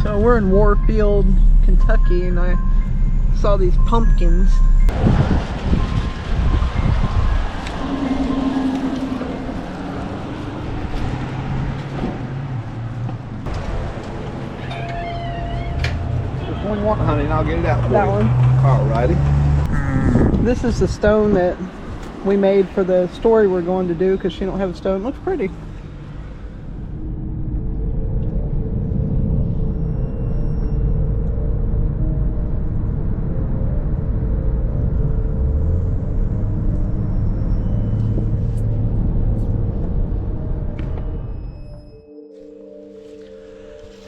So we're in Warfield, Kentucky, and I saw these pumpkins. Which one you want, honey, and I'll get it out for you. That one. Alrighty. This is the stone that we made for the story we're going to do because she don't have a stone. It looks pretty.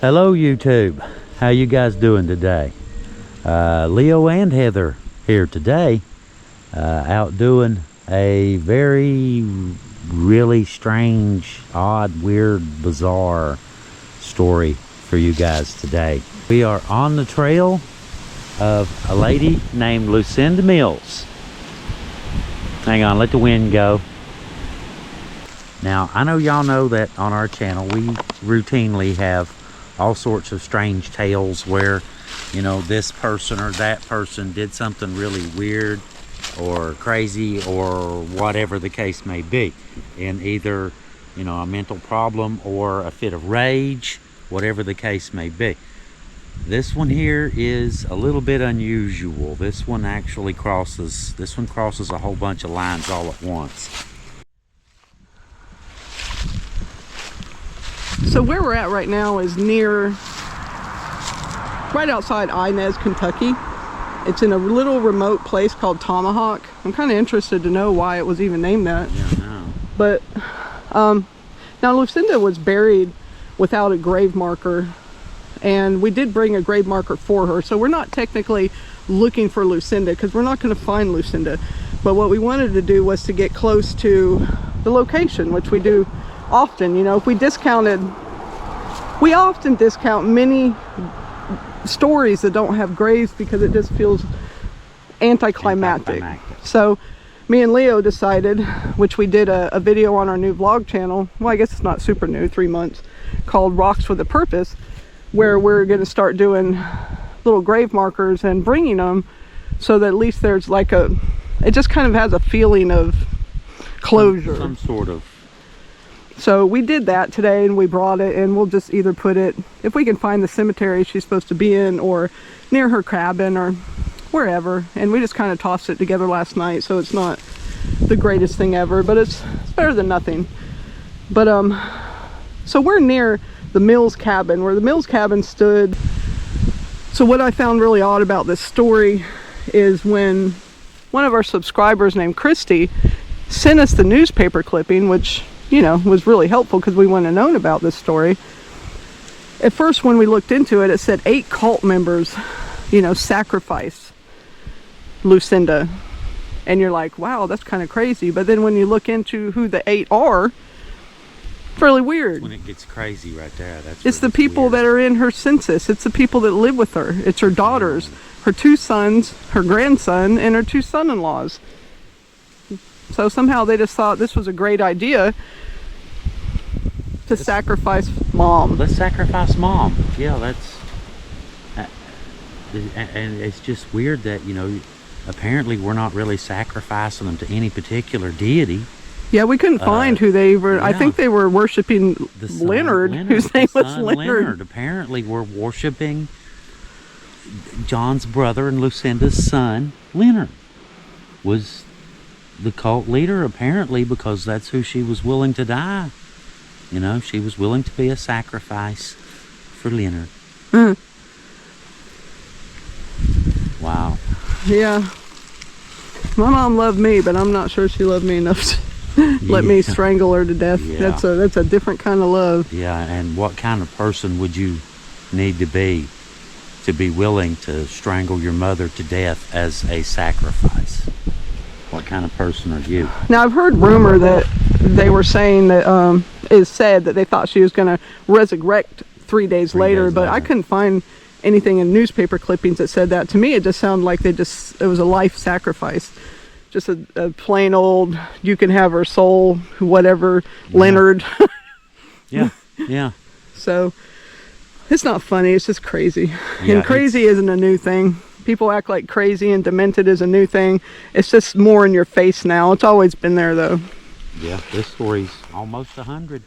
Hello YouTube, how you guys doing today? Leo and Heather here today, out doing a really strange, odd, weird, bizarre story for you guys today. We are on the trail of a lady named Lucinda Mills. Hang on, let the wind go. Now, I know y'all know that on our channel we routinely have all sorts of strange tales where, you know, this person or that person did something really weird or crazy or whatever the case may be, in either, you know, a mental problem or a fit of rage, whatever the case may be. This one here is a little bit unusual. This one actually crosses a whole bunch of lines all at once. So where we're at right now is right outside Inez, Kentucky. It's in a little remote place called Tomahawk. I'm kind of interested to know why it was even named that. Yeah, I know. But now Lucinda was buried without a grave marker, and we did bring a grave marker for her. So we're not technically looking for Lucinda because we're not going to find Lucinda. But what we wanted to do was to get close to the location, which we do often. You know, if we often discount many stories that don't have graves because it just feels anticlimactic. So me and Leo decided, which we did a video on our new vlog channel, well, I guess it's not super new, 3 months, called Rocks with a Purpose, where we're going to start doing little grave markers and bringing them so that at least there's like it just kind of has a feeling of closure. Some sort of. So we did that today, and we brought it, and we'll just either put it, if we can find the cemetery she's supposed to be in, or near her cabin, or wherever. And we just kind of tossed it together last night, so it's not the greatest thing ever, but it's better than nothing. But so we're near the Mills cabin, where the Mills cabin stood. So what I found really odd about this story is when one of our subscribers named Christy sent us the newspaper clipping, which, you know, was really helpful because we wouldn't have known about this story. At first, when we looked into it, it said 8 cult members, you know, sacrifice Lucinda. And you're like, wow, that's kind of crazy. But then when you look into who the 8 are, it's really weird. When it gets crazy right there, it's the people that are in her census. It's the people that live with her. It's her daughters, her 2 sons, her grandson, and her 2 son-in-laws. So somehow they just thought this was a great idea to sacrifice mom. Let's sacrifice mom. Yeah, that's... and it's just weird that, you know, apparently we're not really sacrificing them to any particular deity. Yeah, we couldn't find who they were. Yeah. I think they were worshiping Leonard, whose name was Leonard. Apparently we're worshiping John's brother and Lucinda's son. Leonard was the cult leader, apparently, because that's who she was willing to die. You know, she was willing to be a sacrifice for Leonard. Mm. Wow. Yeah. My mom loved me, but I'm not sure she loved me enough to let me strangle her to death. Yeah. That's a different kind of love. Yeah, and what kind of person would you need to be willing to strangle your mother to death as a sacrifice? What kind of person are you? Now, I've heard rumor that they were saying that is said that they thought she was going to resurrect 3 days later, but I couldn't find anything in newspaper clippings that said that. To me, it just sounded like it was a life sacrifice. Just a plain old, you can have her soul, whatever, yeah. Leonard. Yeah, yeah. So, It's not funny, it's just crazy. Yeah, And crazy isn't a new thing. People act like crazy and demented is a new thing. It's just more in your face now. It's always been there though. Yeah, this story's almost 100.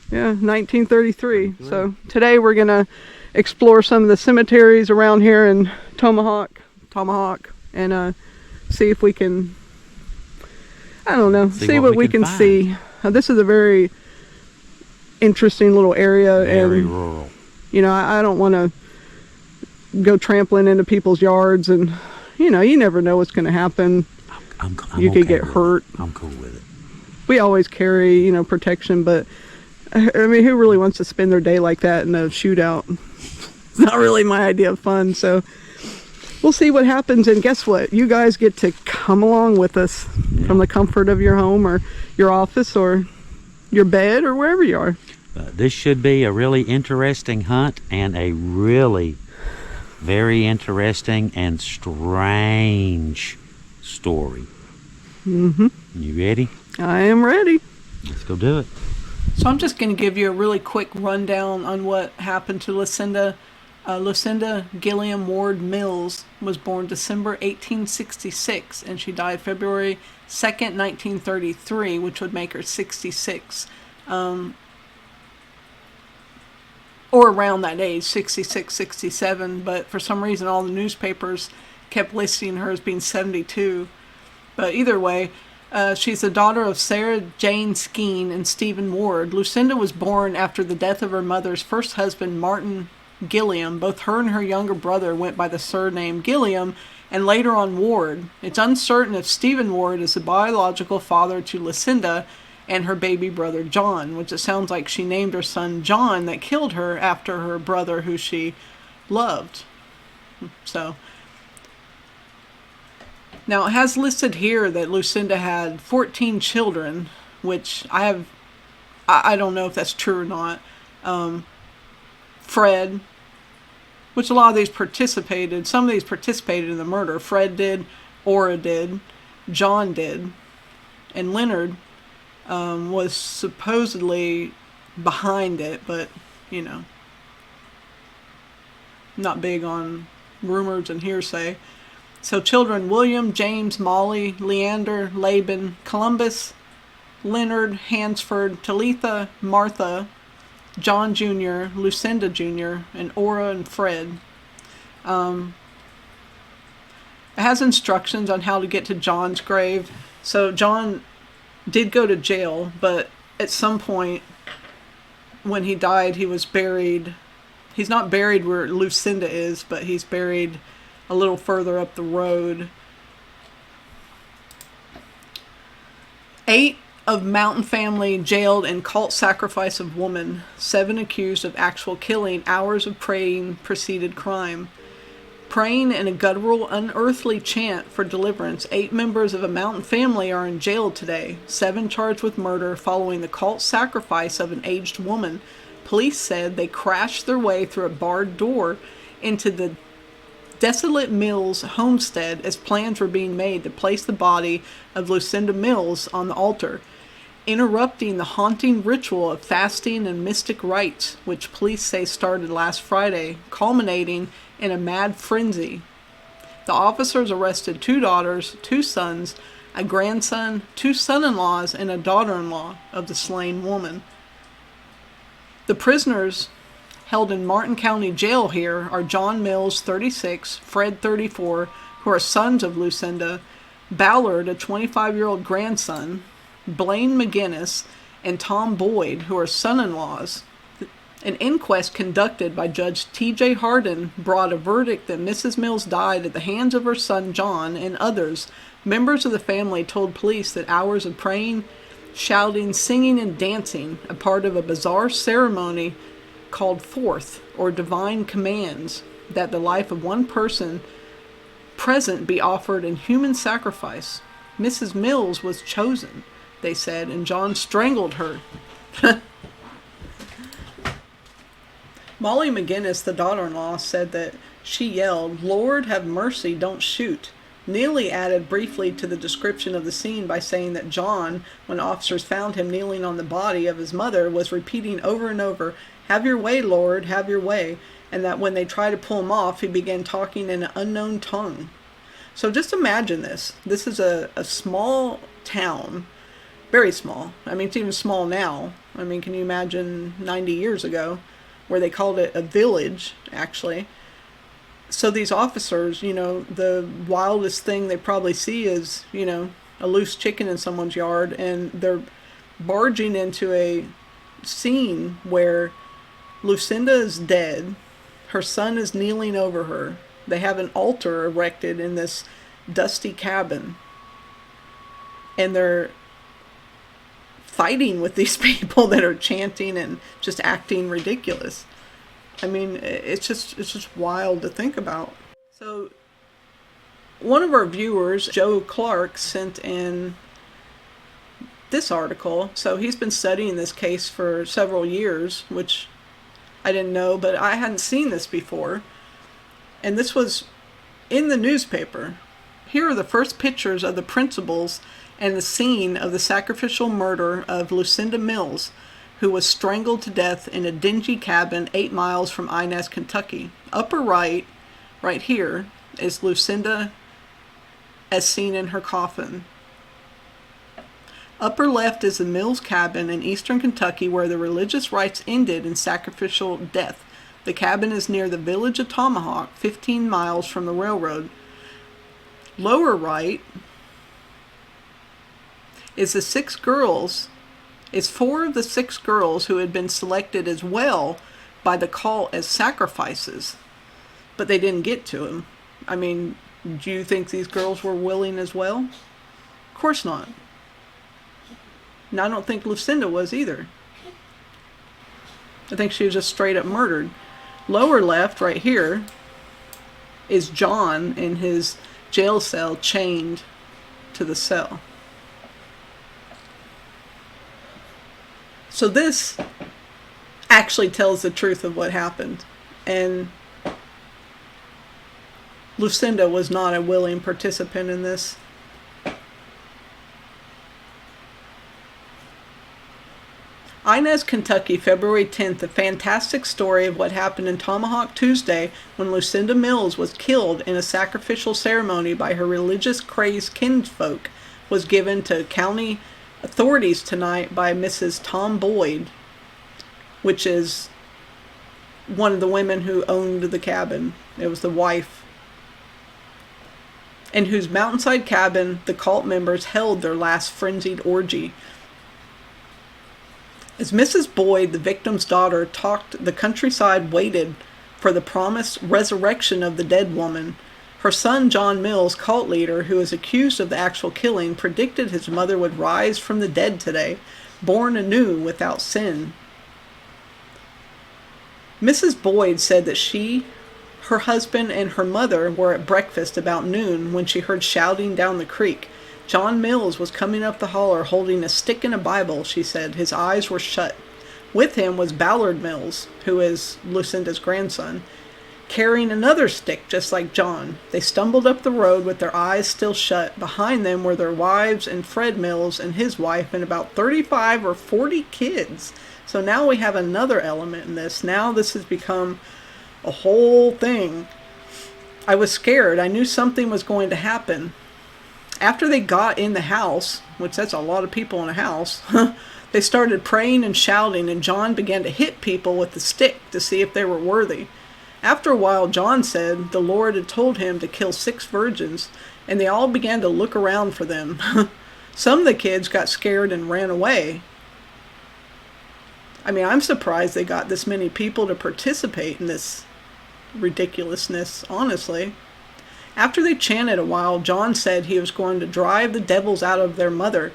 Yeah, 1933. So today we're gonna explore some of the cemeteries around here in Tomahawk, and see if we can, I don't know, see what we can see. This is a very interesting little area. Very and rural. you know, I don't want to go trampling into people's yards, and you know, you never know what's going to happen. I'm you okay could get with hurt. it. I'm cool with it. We always carry, you know, protection, but I mean, who really wants to spend their day like that in a shootout? It's not really my idea of fun. So we'll see what happens, and guess what? You guys get to come along with us from the comfort of your home or your office or your bed or wherever you are. This should be a really interesting hunt and a really very interesting and strange story. Mm-hmm. You ready? I am ready. Let's go do it. So I'm just going to give you a really quick rundown on what happened to Lucinda. Lucinda Gilliam Ward Mills was born December 1866, and she died February 2nd, 1933, which would make her 66. Or around that age, 66, 67, but for some reason all the newspapers kept listing her as being 72. But either way, she's the daughter of Sarah Jane Skeen and Stephen Ward. Lucinda was born after the death of her mother's first husband, Martin Gilliam. Both her and her younger brother went by the surname Gilliam and later on Ward. It's uncertain if Stephen Ward is the biological father to Lucinda and her baby brother John, which it sounds like she named her son John that killed her after her brother who she loved. So now it has listed here that Lucinda had 14 children, which I don't know if that's true or not. Fred, which a lot of these participated, some of these participated in the murder. Fred did, Ora did, John did, and Leonard was supposedly behind it, but, you know, not big on rumors and hearsay. So children: William, James, Molly, Leander, Laban, Columbus, Leonard, Hansford, Talitha, Martha, John Jr., Lucinda Jr., and Ora and Fred. It has instructions on how to get to John's grave. So John did go to jail, but at some point when he died, he was buried. He's not buried where Lucinda is, but he's buried a little further up the road. 8 of Mountain family jailed in cult sacrifice of woman. 7 accused of actual killing. Hours of praying preceded crime. Praying in a guttural, unearthly chant for deliverance. 8 members of a Mountain family are in jail today. 7 charged with murder following the cult sacrifice of an aged woman. Police said they crashed their way through a barred door into the desolate Mills homestead as plans were being made to place the body of Lucinda Mills on the altar, interrupting the haunting ritual of fasting and mystic rites, which police say started last Friday, culminating in a mad frenzy. The officers arrested 2 daughters, 2 sons, a grandson, 2 son-in-laws, and a daughter-in-law of the slain woman. The prisoners held in Martin County Jail here are John Mills, 36, Fred, 34, who are sons of Lucinda, Ballard, a 25-year-old grandson, Blaine McGinnis, and Tom Boyd, who are son-in-laws. An inquest conducted by Judge T.J. Hardin brought a verdict that Mrs. Mills died at the hands of her son John and others. Members of the family told police that hours of praying, shouting, singing, and dancing, a part of a bizarre ceremony called Forth, or Divine Commands, that the life of one person present be offered in human sacrifice. Mrs. Mills was chosen, they said, and John strangled her. Molly McGinnis, the daughter-in-law, said that she yelled, "Lord, have mercy, don't shoot," Neely added briefly to the description of the scene by saying that John, when officers found him kneeling on the body of his mother, was repeating over and over, "Have your way, Lord, have your way," and that when they tried to pull him off, he began talking in an unknown tongue. So just imagine this. This is a small town, very small. I mean, it's even small now. I mean, can you imagine 90 years ago, where they called it a village, actually? So these officers, the wildest thing they probably see is, a loose chicken in someone's yard, and they're barging into a scene where Lucinda is dead, her son is kneeling over her, they have an altar erected in this dusty cabin, and they're fighting with these people that are chanting and just acting ridiculous. I mean, it's just wild to think about. So one of our viewers, Joe Clark, sent in this article. So he's been studying this case for several years, which I didn't know, but I hadn't seen this before. And this was in the newspaper. Here are the first pictures of the principals and the scene of the sacrificial murder of Lucinda Mills, who was strangled to death in a dingy cabin 8 miles from Inez, Kentucky. Upper right here, is Lucinda as seen in her coffin. Upper left is the Mills cabin in eastern Kentucky where the religious rites ended in sacrificial death. The cabin is near the village of Tomahawk, 15 miles from the railroad. Lower right is the 6 girls. It's 4 of the 6 girls who had been selected as well by the cult as sacrifices, but they didn't get to them. I mean, do you think these girls were willing as well? Of course not. And I don't think Lucinda was either. I think she was just straight up murdered. Lower left, right here, is John in his jail cell, chained to the cell. So this actually tells the truth of what happened. And Lucinda was not a willing participant in this. Inez, Kentucky, February 10th, a fantastic story of what happened in Tomahawk Tuesday when Lucinda Mills was killed in a sacrificial ceremony by her religious crazed kinfolk was given to county authorities tonight by Mrs. Tom Boyd, which is one of the women who owned the cabin. It was the wife, in whose mountainside cabin the cult members held their last frenzied orgy. As Mrs. Boyd, the victim's daughter, talked, the countryside waited for the promised resurrection of the dead woman. Her son, John Mills, cult leader, who is accused of the actual killing, predicted his mother would rise from the dead today, born anew without sin. Mrs. Boyd said that she, her husband, and her mother were at breakfast about noon when she heard shouting down the creek. John Mills was coming up the holler holding a stick and a Bible, she said. His eyes were shut. With him was Ballard Mills, who is Lucinda's grandson, carrying another stick just like John. They stumbled up the road with their eyes still shut. Behind them were their wives and Fred Mills and his wife and about 35 or 40 kids. So now we have another element in this. Now this has become a whole thing. I was scared. I knew something was going to happen. After they got in the house, which that's a lot of people in a house, they started praying and shouting, and John began to hit people with the stick to see if they were worthy. After a while, John said the Lord had told him to kill 6 virgins, and they all began to look around for them. Some of the kids got scared and ran away. I mean, I'm surprised they got this many people to participate in this ridiculousness, honestly. After they chanted a while, John said he was going to drive the devils out of their mother.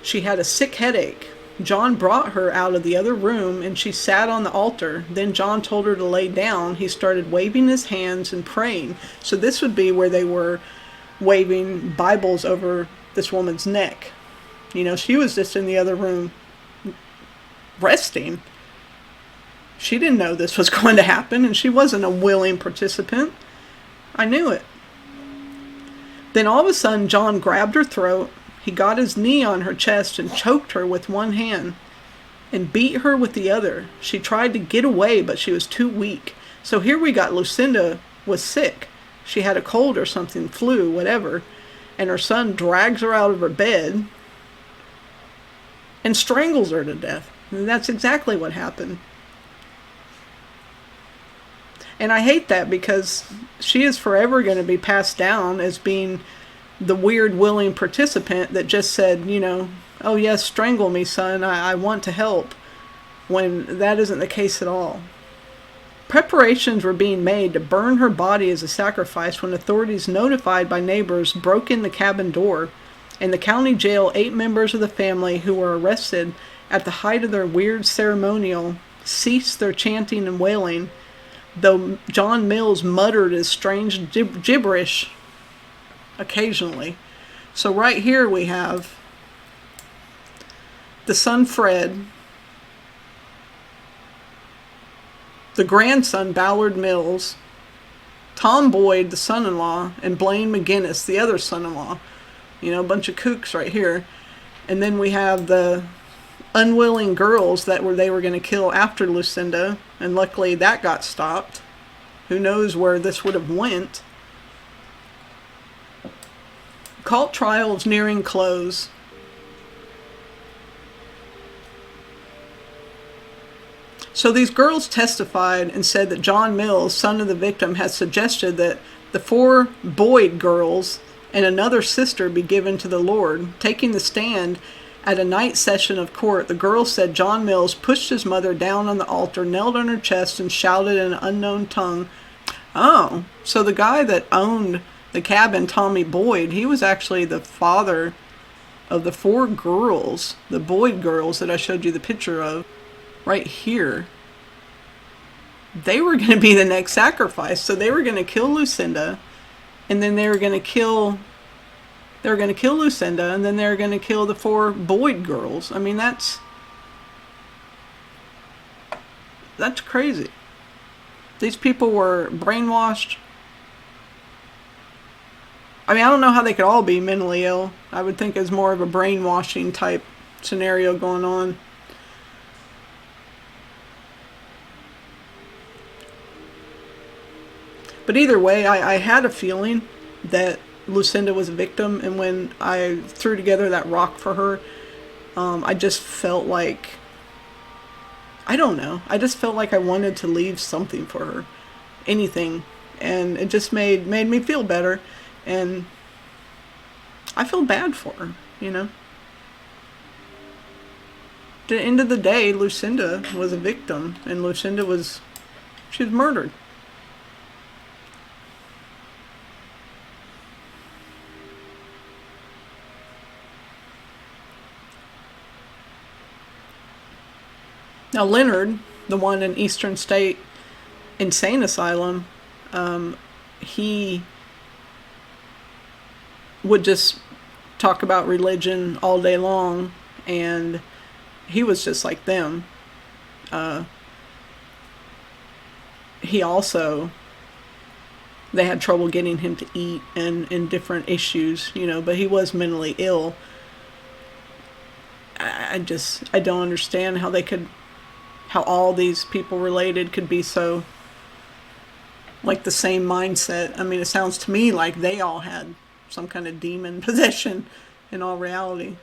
She had a sick headache. John brought her out of the other room and she sat on the altar. Then John told her to lay down. He started waving his hands and praying. So this would be where they were waving Bibles over this woman's neck. You know, she was just in the other room resting. She didn't know this was going to happen, and she wasn't a willing participant. I knew it. Then all of a sudden, John grabbed her throat. He got his knee on her chest and choked her with one hand and beat her with the other. She tried to get away, but she was too weak. So here we got Lucinda was sick. She had a cold or something, flu, whatever. And her son drags her out of her bed and strangles her to death. And that's exactly what happened. And I hate that because she is forever going to be passed down as being the weird, willing participant that just said, you know, oh yes, strangle me, son, I want to help, when that isn't the case at all. Preparations were being made to burn her body as a sacrifice when authorities notified by neighbors broke in the cabin door. In the county jail, 8 members of the family who were arrested at the height of their weird ceremonial ceased their chanting and wailing, though John Mills muttered his strange gibberish occasionally. So right here we have the son Fred, the grandson Ballard Mills, Tom Boyd, the son-in-law, and Blaine McGinnis, the other son-in-law. You know, a bunch of kooks right here. And then we have the unwilling girls that they were going to kill after Lucinda, and luckily that got stopped. Who knows where this would have went. Cult trials nearing close. So these girls testified and said that John Mills, son of the victim, had suggested that the 4 Boyd girls and another sister be given to the Lord. Taking the stand at a night session of court, the girls said John Mills pushed his mother down on the altar, knelt on her chest, and shouted in an unknown tongue. Oh, so the guy that owned the cabin, Tommy Boyd, he was actually the father of the 4 girls, the Boyd girls that I showed you the picture of right here. They were going to be the next sacrifice. So they were going to kill Lucinda, and then they were going to kill Lucinda, and then they were going to kill the 4 Boyd girls. I mean, that's crazy. These people were brainwashed. I mean, I don't know how they could all be mentally ill. I would think it's more of a brainwashing type scenario going on. But either way, I had a feeling that Lucinda was a victim, and when I threw together that rock for her, I just felt like, I don't know, I just felt like I wanted to leave something for her, anything, and it just made me feel better, and I feel bad for her, you know. At the end of the day, Lucinda was a victim, and she was murdered. Now Leonard, the one in Eastern State Insane Asylum, he would just talk about religion all day long, and he was just like them. He also, they had trouble getting him to eat and different issues, you know, but he was mentally ill. I don't understand how all these people related could be so, like, the same mindset. I mean, it sounds to me like they all had some kind of demon possession in all reality.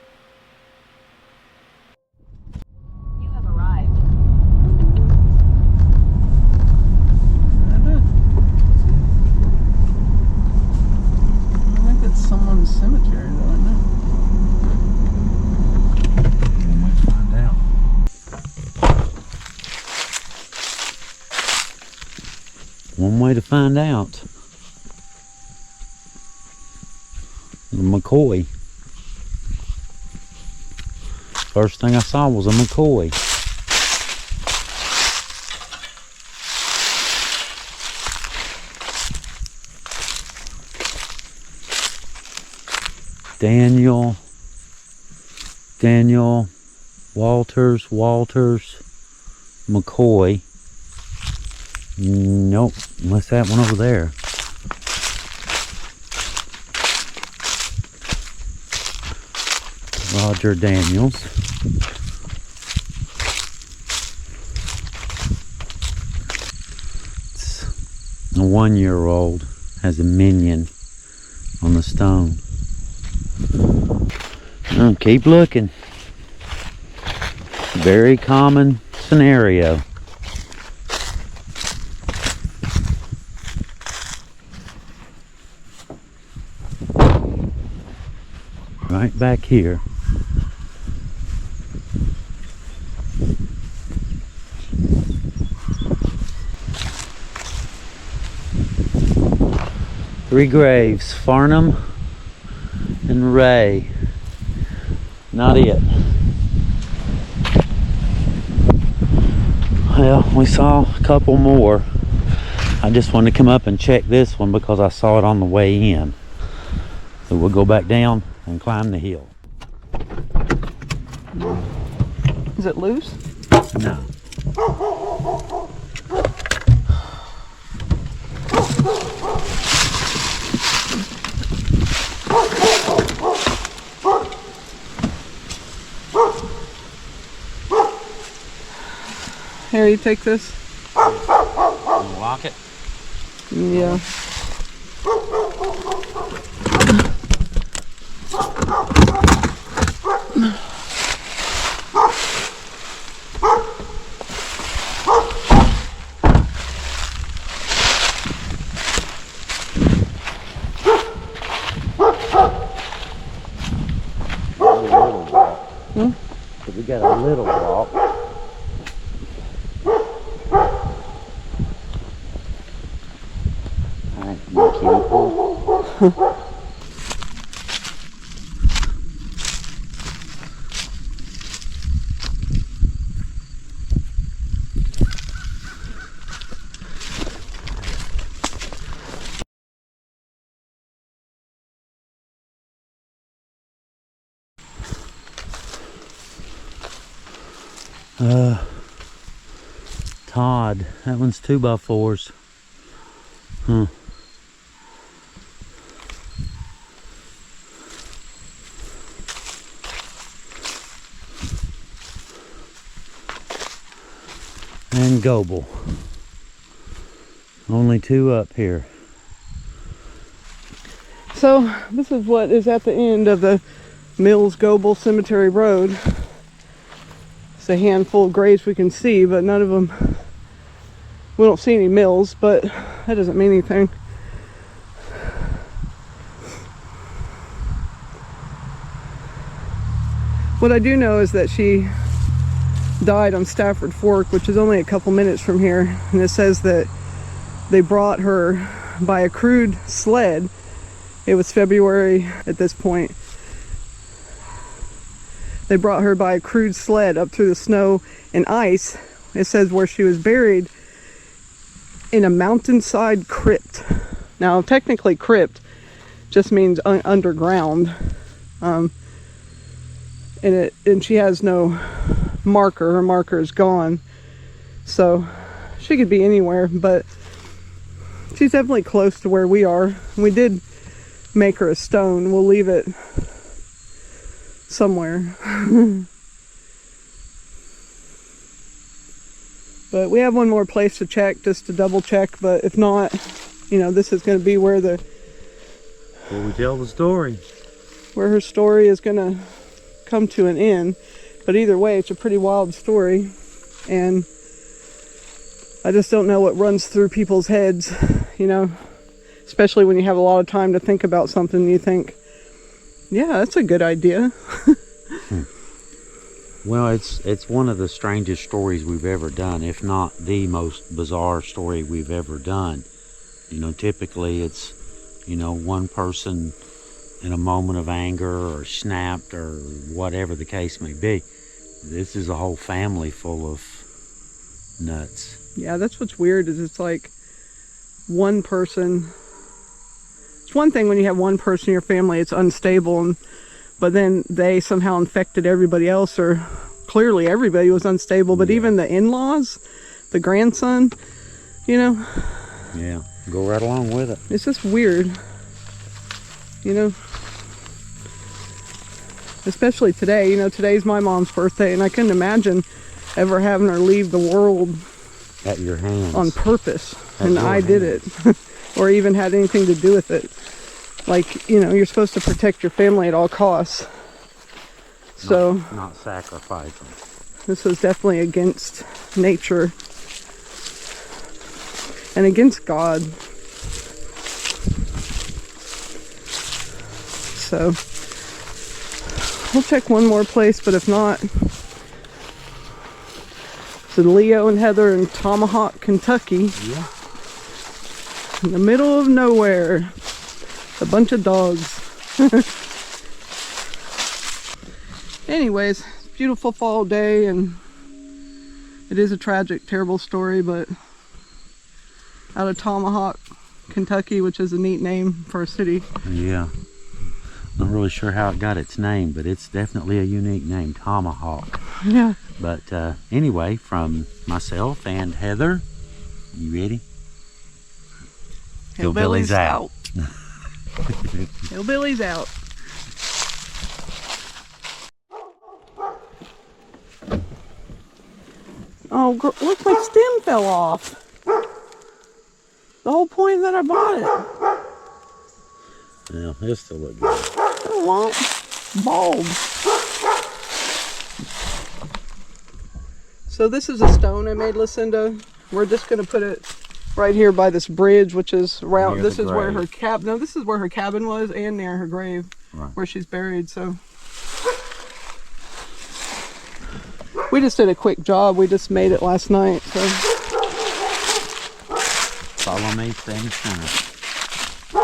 You have arrived. I think it's someone's cemetery, though, isn't it? We might find out. One way to find out. The McCoy. First thing I saw was a McCoy. Daniel Walters McCoy. Nope, unless that one over there. Roger Daniels. It's a 1-year-old, has a minion on the stone. Oh, keep looking. Very common scenario. Right back here. Three graves, Farnham and Ray. Not it. Well, we saw a couple more. I just wanted to come up and check this one because I saw it on the way in. So we'll go back down and climb the hill. Is it loose? No. Here, you take this. Lock it. Yeah. So we got a little walk. Alright, you keep Todd, that one's 2x4s. Huh. And Goebel. Only 2 up here. So this is what is at the end of the Mills Goebel Cemetery Road. It's a handful of graves we can see, but none of them, we don't see any mills, but that doesn't mean anything. What I do know is that she died on Stafford Fork, which is only a couple minutes from here, and it says that they brought her by a crude sled. It was February at this point. They brought her by a crude sled up through the snow and ice. It says where she was buried in a mountainside crypt. Now, technically crypt just means underground. And she has no marker. Her marker is gone. So she could be anywhere, but she's definitely close to where we are. We did make her a stone. We'll leave it somewhere. But we have one more place to check, just to double check, but if not, you know, this is going to be where we tell the story. Where her story is going to come to an end. But either way, it's a pretty wild story, and I just don't know what runs through people's heads, you know, especially when you have a lot of time to think about something. You think, yeah, that's a good idea. Well, it's one of the strangest stories we've ever done, if not the most bizarre story we've ever done. You know, typically it's, you know, one person in a moment of anger or snapped or whatever the case may be. This is a whole family full of nuts. Yeah, that's what's weird, is it's like one person. It's one thing when you have one person in your family, it's unstable, but then they somehow infected everybody else, or clearly everybody was unstable, but even the in-laws, the grandson, you know. Yeah, go right along with it. It's just weird, you know. especially today. You know, today's my mom's birthday, and I couldn't imagine ever having her leave the world At your hands. on purpose. At And your I did it. Or even had anything to do with it. Like, you know, you're supposed to protect your family at all costs. So Not sacrificing. this was definitely against nature and against God. So we'll check one more place, but if not, it's Leo and Heather in Tomahawk, Kentucky. Yeah. In the middle of nowhere. A bunch of dogs. Anyways, beautiful fall day, and it is a tragic, terrible story, but out of Tomahawk, Kentucky, which is a neat name for a city. Yeah. Not really sure how it got its name, but it's definitely a unique name, Tomahawk. Yeah. But anyway, from myself and Heather, you ready? Hillbillies out. Hillbillies out. Oh, look, my stem fell off. The whole point that I bought it. Yeah, it'll still look good. I don't want bulb. So this is a stone I made Lucinda. We're just gonna put it right here by this bridge, which is around. Near This the is where grave. her cabin. No, this is where her cabin was, and near her grave, Right. where she's buried. So we just did a quick job. We just made it last night. So Follow me, stay in the center.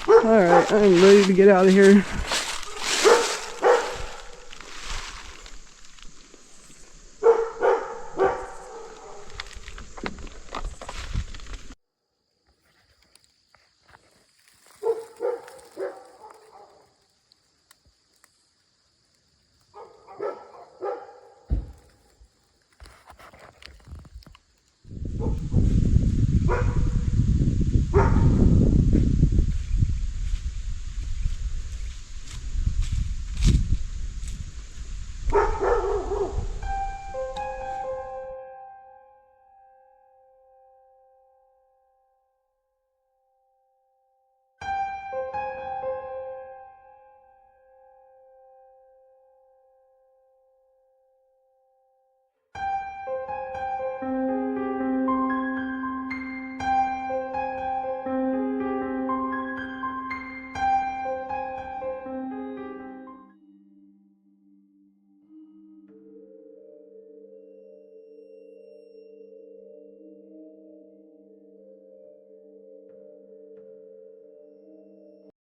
all right, I'm ready to get out of here.